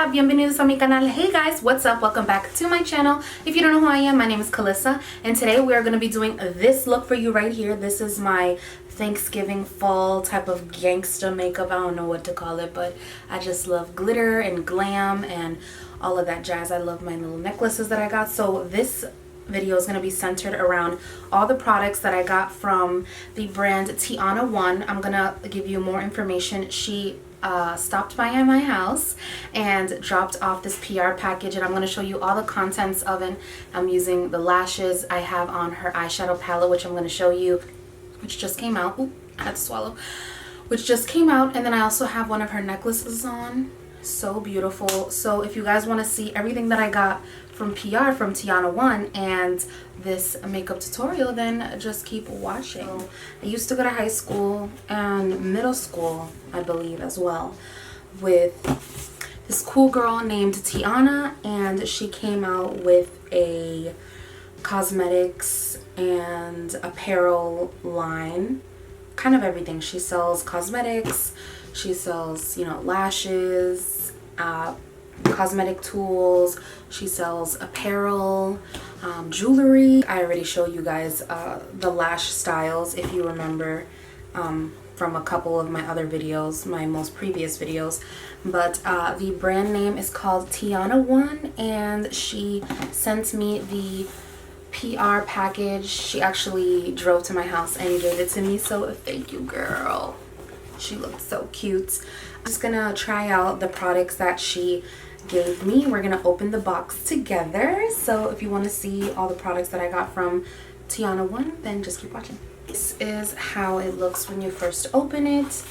Hola, bienvenidos a mi canal. Hey guys, what's up? Welcome back to my channel. If you don't know who I am, my name is Calissa, and today we are going to be doing this look for you right here. This is my Thanksgiving fall type of gangsta makeup. I don't know what to call it, but I just love glitter and glam and all of that jazz. I love my little necklaces that I got. So this video is going to be centered around all the products that I got from the brand TIANAXONE. I'm going to give you more information. She stopped by at my house and dropped off this PR package, and I'm going to show you all the contents of it. I'm using the lashes I have on her eyeshadow palette, which I'm going to show you, which just came out. Ooh, I had to swallow. Which just came out, and then I also have one of her necklaces on. So beautiful. So if you guys want to see everything that I got from PR from TIANAXONE and this makeup tutorial, then just keep watching. So I used to go to high school and middle school, I believe, as well, with this cool girl named Tiana, and she came out with a cosmetics and apparel line, kind of everything. She sells cosmetics, she sells, you know, lashes, cosmetic tools, she sells apparel, jewelry. I already showed you guys the lash styles, if you remember, from a couple of my other videos, my most previous videos. But the brand name is called TIANAXONE, and she sent me the PR package. She actually drove to my house and gave it to me, so thank you, girl. She looked so cute. I'm just gonna try out the products that she gave me. We're gonna open the box together. So if you want to see all the products that I got from TIANAXONE, then just keep watching. This is how it looks when you first open it.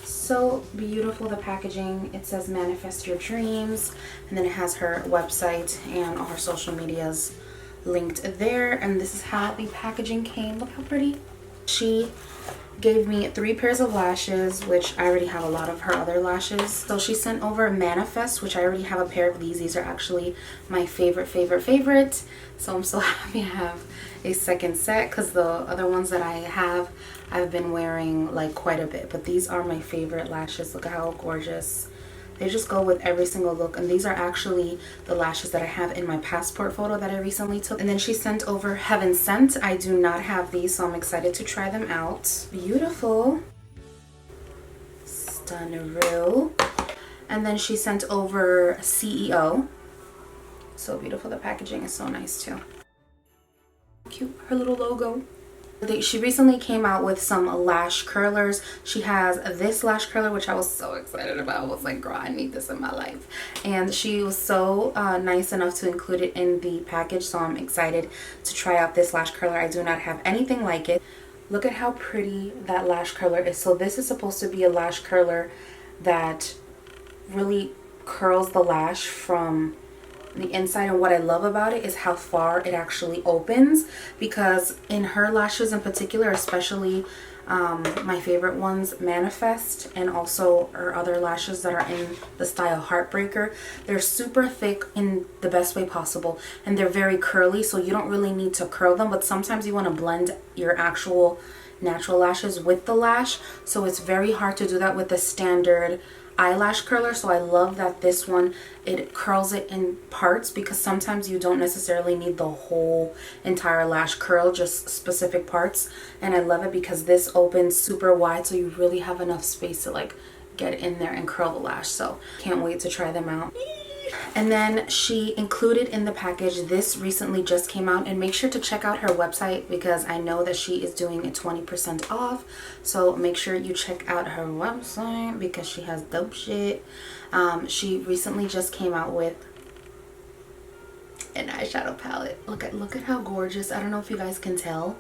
So beautiful, the packaging. It says manifest your dreams, and then it has her website and all her social medias linked there. And this is how the packaging came. Look how pretty. She gave me 3 pairs of lashes, which I already have a lot of her other lashes. So she sent over Manifest, which I already have a pair of these. These are actually my favorite. So I'm so happy I have a second set, because the other ones that I have, I've been wearing like quite a bit. But these are my favorite lashes. Look at how gorgeous. They just go with every single look, and these are actually the lashes that I have in my passport photo that I recently took. And then she sent over Heaven Sent. I do not have these, so I'm excited to try them out. Beautiful. Stunneroo. And then she sent over CEO. So beautiful. The packaging is so nice too. Cute, her little logo. She recently came out with some lash curlers. She has this lash curler, which I was so excited about. I was like, girl, I need this in my life. And she was so nice enough to include it in the package, so I'm excited to try out this lash curler. I do not have anything like it. Look at how pretty that lash curler is. So this is supposed to be a lash curler that really curls the lash from the inside, and what I love about it is how far it actually opens, because in her lashes in particular, especially my favorite ones, Manifest, and also her other lashes that are in the style Heartbreaker, they're super thick in the best way possible, and they're very curly, so you don't really need to curl them, but sometimes you want to blend your actual natural lashes with the lash, so it's very hard to do that with the standard eyelash curler. So I love that this one, it curls it in parts, because sometimes you don't necessarily need the whole entire lash curl, just specific parts. And I love it because this opens super wide, so you really have enough space to like get in there and curl the lash. So can't wait to try them out. And then she included in the package, this recently just came out, and make sure to check out her website, because I know that she is doing a 20% off. So make sure you check out her website, because she has dope shit. She recently just came out with an eyeshadow palette. Look at how gorgeous. I don't know if you guys can tell.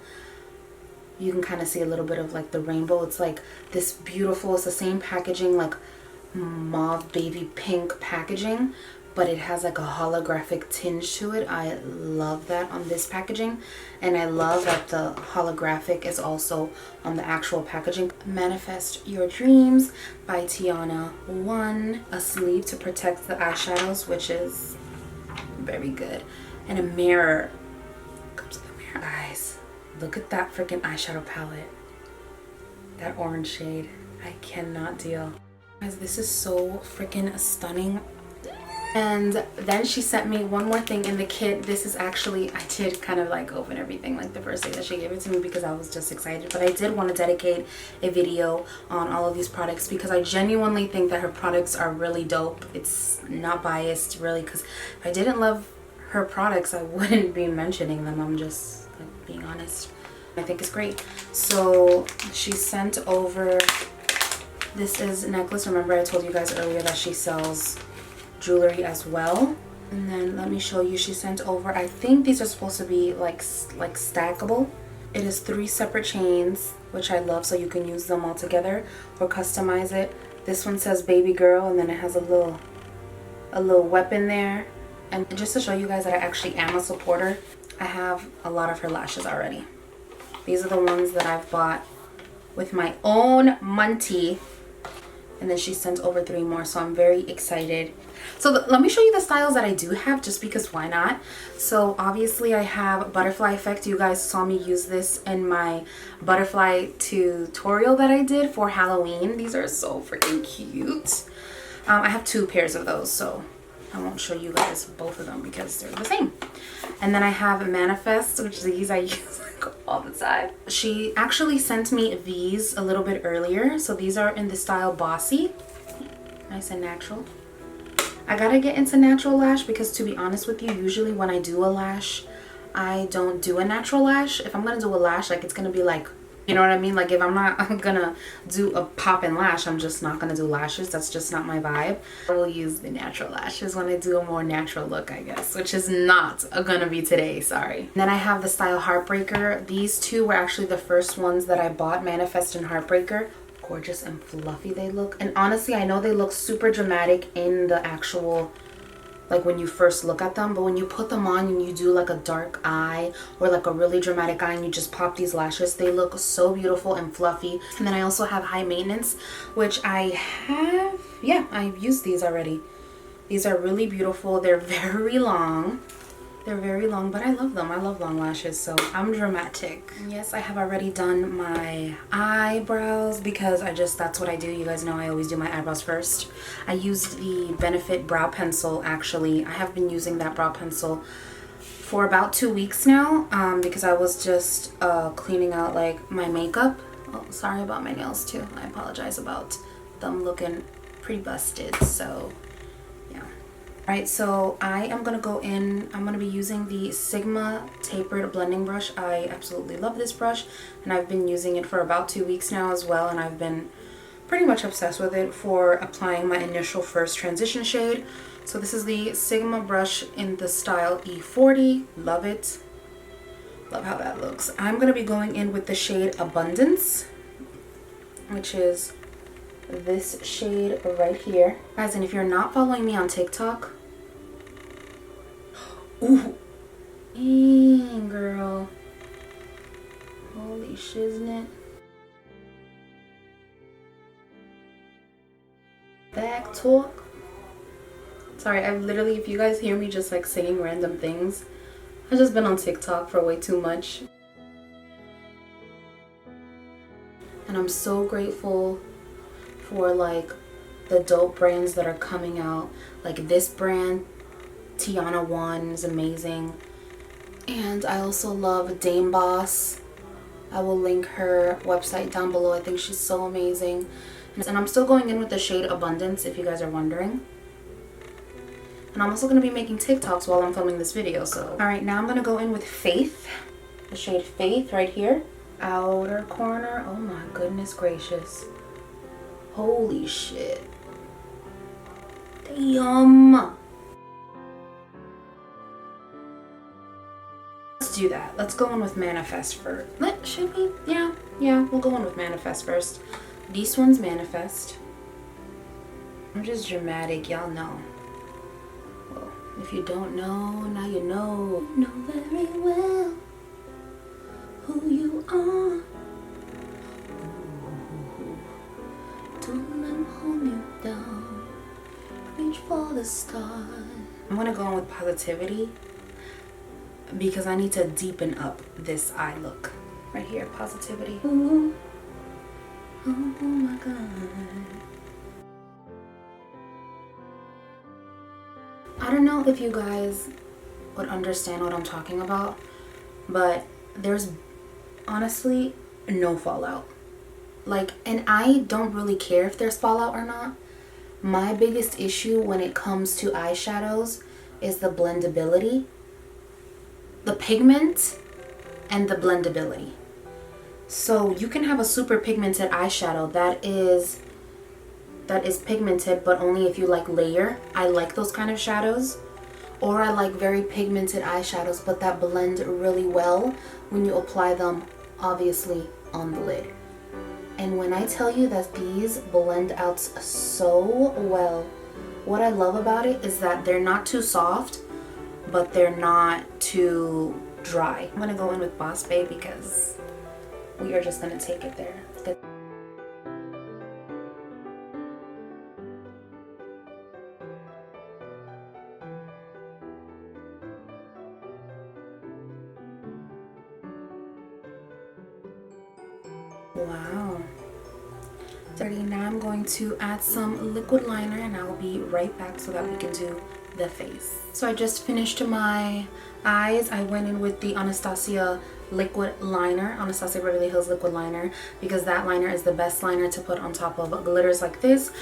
You can kind of see a little bit of like the rainbow. It's like this beautiful, it's the same packaging, like mauve baby pink packaging, but it has like a holographic tinge to it. I love that on this packaging, and I love that the holographic is also on the actual packaging. Manifest Your Dreams by TIANAXONE. A sleeve to protect the eyeshadows, which is very good, and a mirror. Comes with a mirror. Guys, look at that freaking eyeshadow palette. That orange shade. I cannot deal. Guys, this is so freaking stunning. And then she sent me one more thing in the kit. This is actually, I did kind of like open everything like the first day that she gave it to me because I was just excited. But I did want to dedicate a video on all of these products because I genuinely think that her products are really dope. It's not biased really, because if I didn't love her products, I wouldn't be mentioning them. I'm just like being honest. I think it's great. So she sent over, this is a necklace. Remember I told you guys earlier that she sells jewelry as well. And then let me show you, she sent over, I think these are supposed to be like stackable. It is 3 separate chains, which I love, so you can use them all together or customize it. This one says baby girl, and then it has a little weapon there. And just to show you guys that I actually am a supporter, I have a lot of her lashes already. These are the ones that I've bought with my own money. And then she sent over 3 more, so I'm very excited. So let me show you the styles that I do have, just because why not? So obviously I have Butterfly Effect. You guys saw me use this in my butterfly tutorial that I did for Halloween. These are so freaking cute. I have 2 pairs of those, so I won't show you guys both of them because they're the same. And then I have Manifest, which these I use like all the time. She actually sent me these a little bit earlier. So these are in the style Bossy. Nice and natural. I gotta get into natural lash because, to be honest with you, usually when I do a lash, I don't do a natural lash. If I'm gonna do a lash, like it's gonna be like, you know what I mean? Like if I'm not gonna do a pop-in lash, I'm just not gonna do lashes. That's just not my vibe. I will use the natural lashes when I do a more natural look, I guess, which is not gonna be today, sorry. And then I have the style Heartbreaker. These 2 were actually the first ones that I bought, Manifest and Heartbreaker. Gorgeous and fluffy they look. And honestly, I know they look super dramatic in the actual, like when you first look at them, but when you put them on and you do like a dark eye or like a really dramatic eye and you just pop these lashes, they look so beautiful and fluffy. And then I also have High Maintenance, which I have, yeah, I've used these already. These are really beautiful. They're very long. They're very long, but I love them. I love long lashes, so I'm dramatic. Yes, I have already done my eyebrows because that's what I do. You guys know I always do my eyebrows first. I used the Benefit brow pencil, actually. I have been using that brow pencil for about 2 weeks now because I was just cleaning out like my makeup. Oh, sorry about my nails too. I apologize about them looking pretty busted, so Alright, so I am going to go in, I'm going to be using the Sigma Tapered Blending Brush. I absolutely love this brush, and I've been using it for about 2 weeks now as well, and I've been pretty much obsessed with it for applying my initial first transition shade. So this is the Sigma brush in the style E40. Love it. Love how that looks. I'm going to be going in with the shade Abundance, which is this shade right here. Guys, and if you're not following me on TikTok, ooh, dang girl, holy shiznit. Back talk. Sorry, I've literally, if you guys hear me just like saying random things, I've just been on TikTok for way too much. And I'm so grateful for like the dope brands that are coming out. Like this brand, TIANAXONE, is amazing. And I also love Dame Boss. I will link her website down below. I think she's so amazing. And I'm still going in with the shade Abundance, if you guys are wondering. And I'm also going to be making TikToks while I'm filming this video, so. Alright, now I'm going to go in with Faith. The shade Faith right here. Outer corner. Oh my goodness gracious. Holy shit. Damn. Let's do that. Let's go in with Manifest first. Should we? Yeah, we'll go in with Manifest first. This one's Manifest. I'm just dramatic, y'all know. Well, if you don't know, now you know. You know very well who you are. Don't let them hold you down. Reach for the stars. I'm gonna go in with Positivity because I need to deepen up this eye look. Right here, Positivity. Ooh. Oh my god. I don't know if you guys would understand what I'm talking about, but there's honestly no fallout. Like, and I don't really care if there's fallout or not. My biggest issue when it comes to eyeshadows is the blendability, the pigment, and the blendability. So you can have a super pigmented eyeshadow that is pigmented, but only if you like layer. I like those kind of shadows. Or I like very pigmented eyeshadows, but that blend really well when you apply them, obviously, on the lid. And when I tell you that these blend out so well, what I love about it is that they're not too soft, but they're not too dry. I'm gonna go in with Boss Babe because we are just gonna take it there. Wow. Now I'm going to add some liquid liner and I will be right back so that we can do the face. So I just finished my eyes. I went in with the Anastasia liquid liner, Anastasia Beverly Hills liquid liner, because that liner is the best liner to put on top of glitters like this.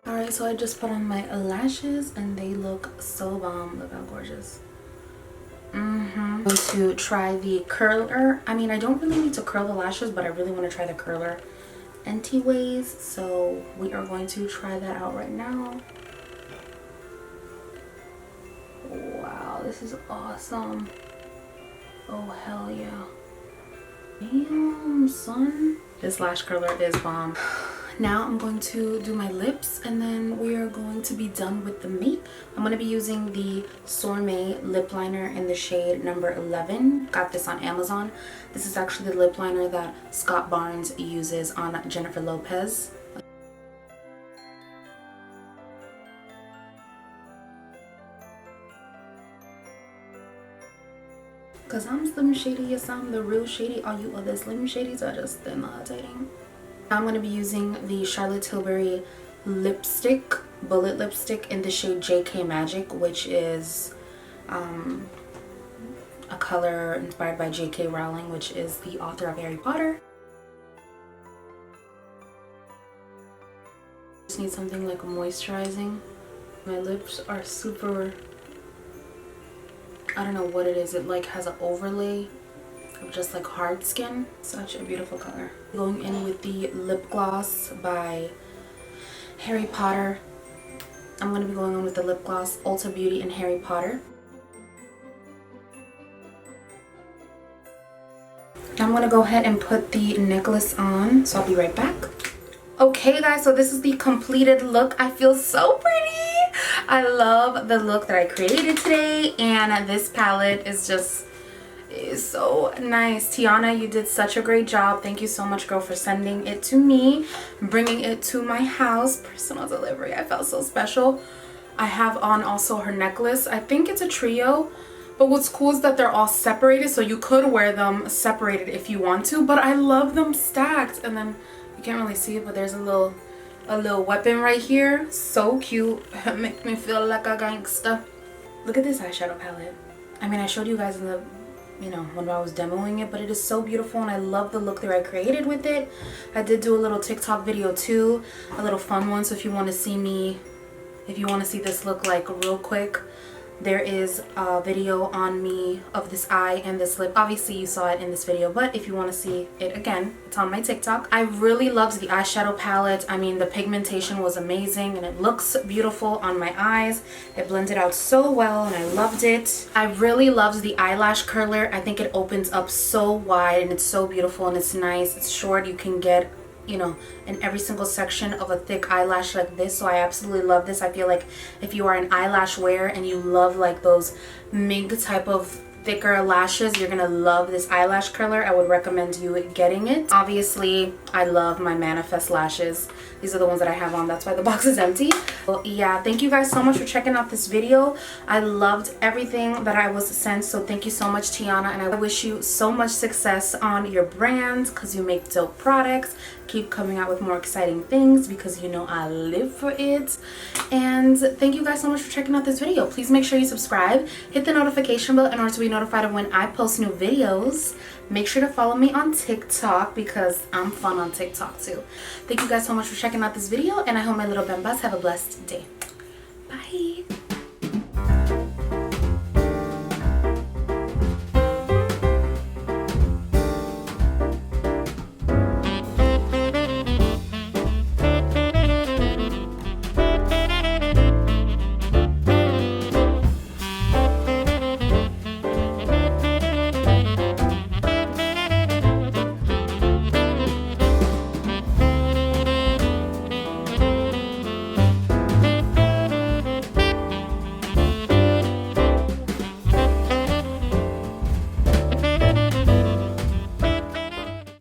Alright, so I just put on my lashes and they look so bomb. Look how gorgeous. I'm going to try the curler. I mean, I don't really need to curl the lashes, but I really want to try the curler anti-ways. So we are going to try that out right now. Wow, this is awesome. Oh, hell yeah. Damn, son. This lash curler is bomb. Now I'm going to do my lips and then we are going to be done with the makeup. I'm going to be using the Sorme lip liner in the shade number 11. Got this on Amazon. This is actually the lip liner that Scott Barnes uses on Jennifer Lopez. Cause I'm Slim Shady, yes I'm the real Shady. All you other Slim Shadys are just imitating. I'm going to be using the Charlotte Tilbury lipstick, bullet lipstick in the shade JK Magic, which is a color inspired by J.K. Rowling, which is the author of Harry Potter. Just need something like moisturizing. My lips are super, I don't know what it is. It like has an overlay of just like hard skin. Such a beautiful color. Going in with the lip gloss by Harry Potter. I'm going to be going on with the lip gloss Ulta Beauty and Harry Potter. I'm going to go ahead and put the necklace on, so I'll be right back. Okay guys, so this is the completed look. I feel so pretty. I love the look that I created today, and this palette is just so nice. Tiana, you did such a great job. Thank you so much, girl, for sending it to me, bringing it to my house. Personal delivery. I felt so special. I have on also her necklace. I think it's a trio, but what's cool is that they're all separated, so you could wear them separated if you want to, but I love them stacked. And then you can't really see it, but there's a little weapon right here. So cute. It makes me feel like a gangster. Look at this eyeshadow palette. I mean, I showed you guys in the, you know, when I was demoing it, but it is so beautiful, and I love the look that I created with it. I did do a little TikTok video too, a little fun one, so if you want to see me, if you want to see this look like real quick, there is a video on me of this eye and this lip. Obviously you saw it in this video, but if you want to see it again, it's on my TikTok. I really loved the eyeshadow palette. I mean, the pigmentation was amazing, and it looks beautiful on my eyes. It blended out so well, and I loved it. I really loved the eyelash curler. I think it opens up so wide, and it's so beautiful, and it's nice. It's short. You can get, you know, in every single section of a thick eyelash like this, so I absolutely love this. I feel like if you are an eyelash wearer and you love like those MIG type of thicker lashes, you're gonna love this eyelash curler. I would recommend you getting it. Obviously, I love my Manifest lashes. These are the ones that I have on. That's why the box is empty. Well, yeah, thank you guys so much for checking out this video. I loved everything that I was sent, so thank you so much, Tiana, and I wish you so much success on your brand, because you make dope products. Keep coming out with more exciting things, because you know I live for it. And thank you guys so much for checking out this video. Please make sure you subscribe, hit the notification bell in order to be notified of when I post new videos. Make sure to follow me on TikTok, because I'm fun on TikTok too. Thank you guys so much for checking out this video, and I hope my little bembas have a blessed day. Bye.